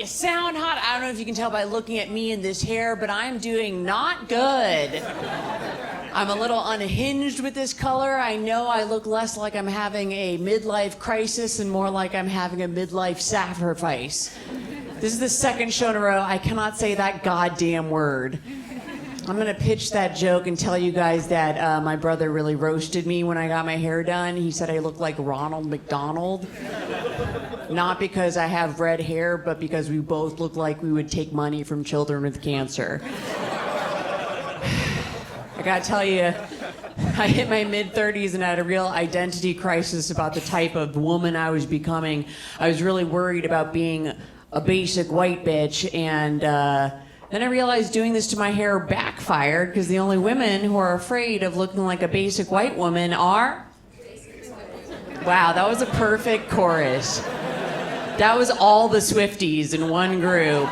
you sound hot. I don't know if you can tell by looking at me and this hair, but I'm doing not good. I'm a little unhinged with this color. I know I look less like I'm having a midlife crisis and more like I'm having a midlife sacrifice. This is the second show in a row I cannot say that goddamn word. I'm gonna pitch that joke and tell you guys that my brother really roasted me when I got my hair done. He said I look like Ronald McDonald. Not because I have red hair, but because we both look like we would take money from children with cancer. I gotta tell you, I hit my mid-30s and had a real identity crisis about the type of woman I was becoming. I was really worried about being a basic white bitch, and then I realized doing this to my hair backfired, because the only women who are afraid of looking like a basic white woman are... Wow, that was a perfect chorus. That was all the Swifties in one group.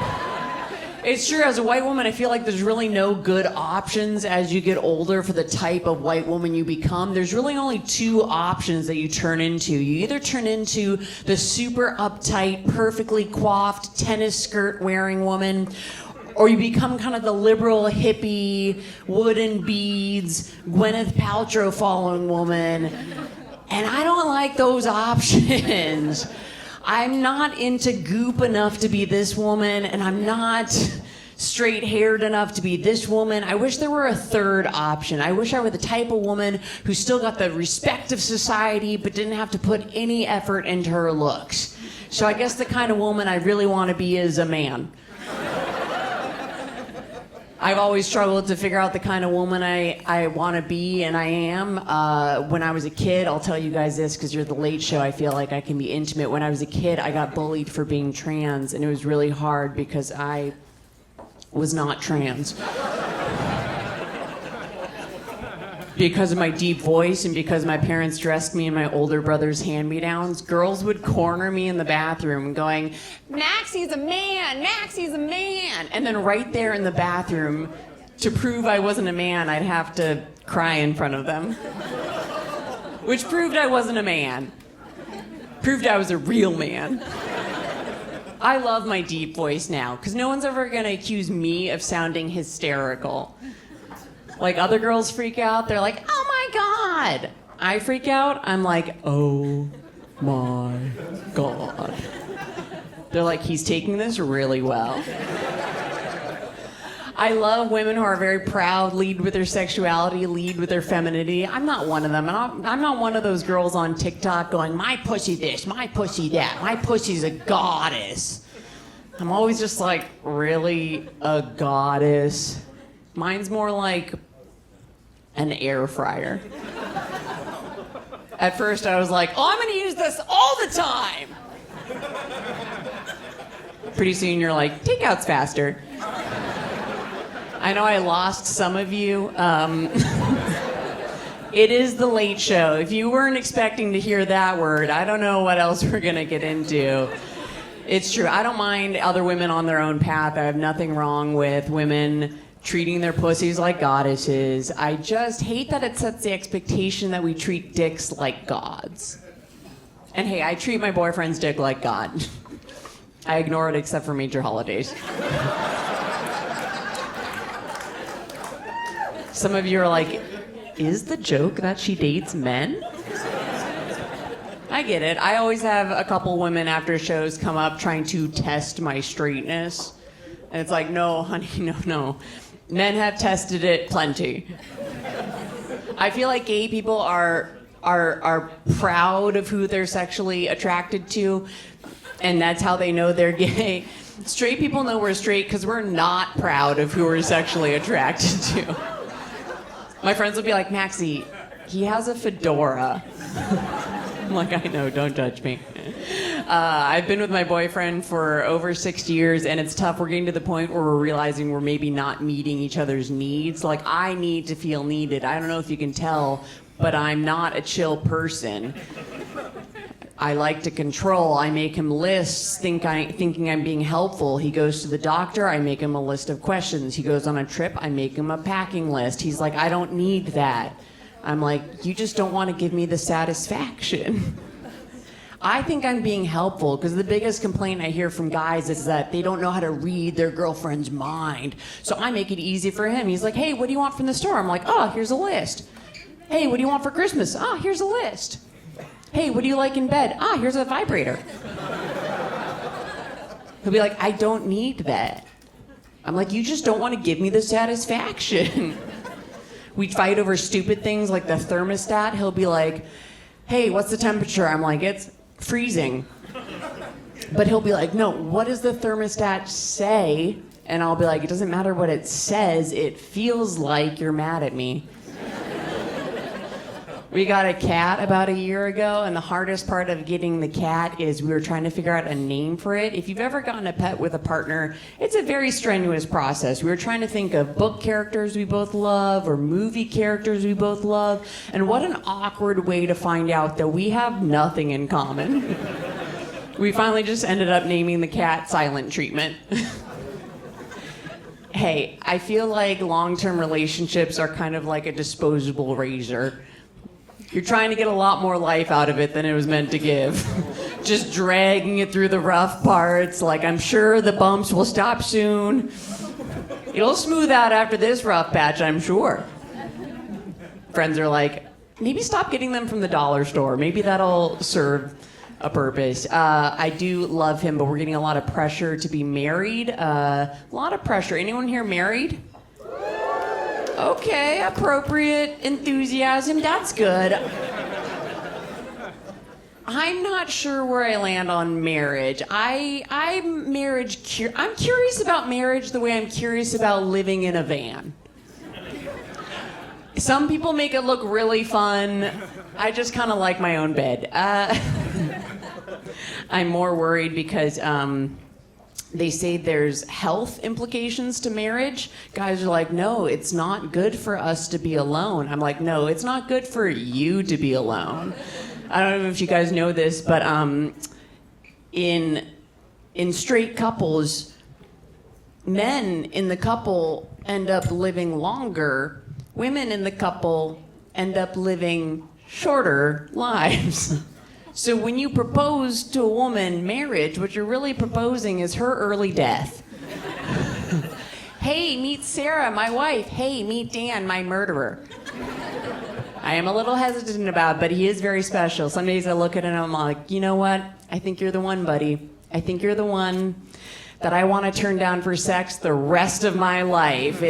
It's true, as a white woman, I feel like there's really no good options as you get older for the type of white woman you become. There's really only two options that you turn into. You either turn into the super uptight, perfectly coiffed, tennis skirt wearing woman, or you become kind of the liberal, hippie, wooden beads, Gwyneth Paltrow following woman. And I don't like those options. I'm not into goop enough to be this woman, and I'm not straight-haired enough to be this woman. I wish there were a third option. I wish I were the type of woman who still got the respect of society but didn't have to put any effort into her looks. So I guess the kind of woman I really want to be is a man. I've always struggled to figure out the kind of woman I want to be, and I am. When I was a kid, I'll tell you guys this because you're the Late Show, I feel like I can be intimate. When I was a kid, I got bullied for being trans, and it was really hard because I was not trans. Because of my deep voice and because my parents dressed me in my older brother's hand-me-downs, girls would corner me in the bathroom going, "Maxie's a man, Maxie's a man." And then right there in the bathroom, to prove I wasn't a man, I'd have to cry in front of them. Which proved I wasn't a man. Proved I was a real man. I love my deep voice now, because no one's ever going to accuse me of sounding hysterical. Like, other girls freak out, they're like, "Oh my God." I freak out, I'm like, "Oh my God." They're like, "He's taking this really well." I love women who are very proud, lead with their sexuality, lead with their femininity. I'm not one of them. And I'm not one of those girls on TikTok going, "My pussy this, my pussy that, my pussy's a goddess." I'm always just like, really? A goddess? Mine's more like an air fryer. At first I was like, "Oh, I'm gonna use this all the time." Pretty soon you're like, "Takeout's faster." I know I lost some of you. It is the Late Show. If you weren't expecting to hear that word, I don't know what else we're gonna get into. It's true, I don't mind other women on their own path. I have nothing wrong with women treating their pussies like goddesses. I just hate that it sets the expectation that we treat dicks like gods. And hey, I treat my boyfriend's dick like God. I ignore it except for major holidays. Some of you are like, "Is the joke that she dates men?" I get it. I always have a couple women after shows come up trying to test my straightness. And it's like, "No, honey, no. Men have tested it plenty." I feel like gay people are proud of who they're sexually attracted to, and that's how they know they're gay. Straight people know we're straight because we're not proud of who we're sexually attracted to. My friends will be like, "Maxie, he has a fedora." I'm like, "I know, don't judge me." I've been with my boyfriend for over 6 years, and it's tough. We're getting to the point where we're realizing we're maybe not meeting each other's needs. Like, I need to feel needed. I don't know if you can tell, but I'm not a chill person. I like to control. I make him lists thinking I'm being helpful. He goes to the doctor, I make him a list of questions. He goes on a trip, I make him a packing list. He's like, "I don't need that." I'm like, "You just don't want to give me the satisfaction." I think I'm being helpful because the biggest complaint I hear from guys is that they don't know how to read their girlfriend's mind. So I make it easy for him. He's like, hey, what do you want from the store? I'm like, oh, here's a list. Hey, what do you want for Christmas? Ah, here's a list. Hey, what do you like in bed? Ah, here's a vibrator. He'll be like, I don't need that. I'm like, you just don't want to give me the satisfaction. We fight over stupid things like the thermostat. He'll be like, hey, what's the temperature? I'm like, it's freezing. But he'll be like, no, what does the thermostat say? And I'll be like, it doesn't matter what it says. It feels like you're mad at me. We got a cat about a year ago, and the hardest part of getting the cat is we were trying to figure out a name for it. If you've ever gotten a pet with a partner, it's a very strenuous process. We were trying to think of book characters we both love or movie characters we both love, and what an awkward way to find out that we have nothing in common. We finally just ended up naming the cat Silent Treatment. Hey, I feel like long-term relationships are kind of like a disposable razor. You're trying to get a lot more life out of it than it was meant to give. Just dragging it through the rough parts, like I'm sure the bumps will stop soon. It'll smooth out after this rough patch, I'm sure. Friends are like, maybe stop getting them from the dollar store. Maybe that'll serve a purpose. I do love him, but we're getting a lot of pressure to be married. A lot of pressure. Anyone here married? Okay, appropriate enthusiasm. That's good. I'm not sure where I land on marriage. I'm curious about marriage the way I'm curious about living in a van. Some people make it look really fun. I just kind of like my own bed. I'm more worried because they say there's health implications to marriage. Guys are like, no, it's not good for us to be alone. I'm like, no, it's not good for you to be alone. I don't know if you guys know this, but in straight couples, men in the couple end up living longer. Women in the couple end up living shorter lives. So when you propose to a woman marriage, what you're really proposing is her early death. Hey, meet Sarah, my wife. Hey, meet Dan, my murderer. I am a little hesitant about it, but he is very special. Some days I look at him and I'm like, you know what? I think you're the one, buddy. I think you're the one that I want to turn down for sex the rest of my life.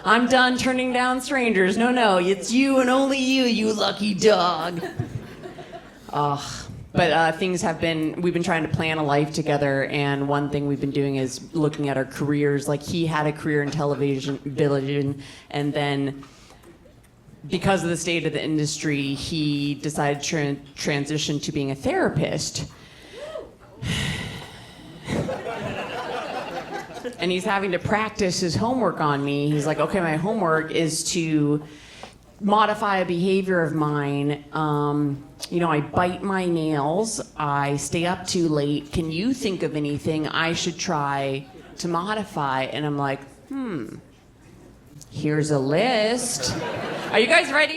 I'm done turning down strangers. No, it's you and only you, you lucky dog. But we've been trying to plan a life together, and one thing we've been doing is looking at our careers. Like, he had a career in television, and then because of the state of the industry, he decided to transition to being a therapist. And he's having to practice his homework on me. He's like, okay, my homework is to modify a behavior of mine. I bite my nails. I stay up too late. Can you think of anything I should try to modify? And I'm like, here's a list. Are you guys ready?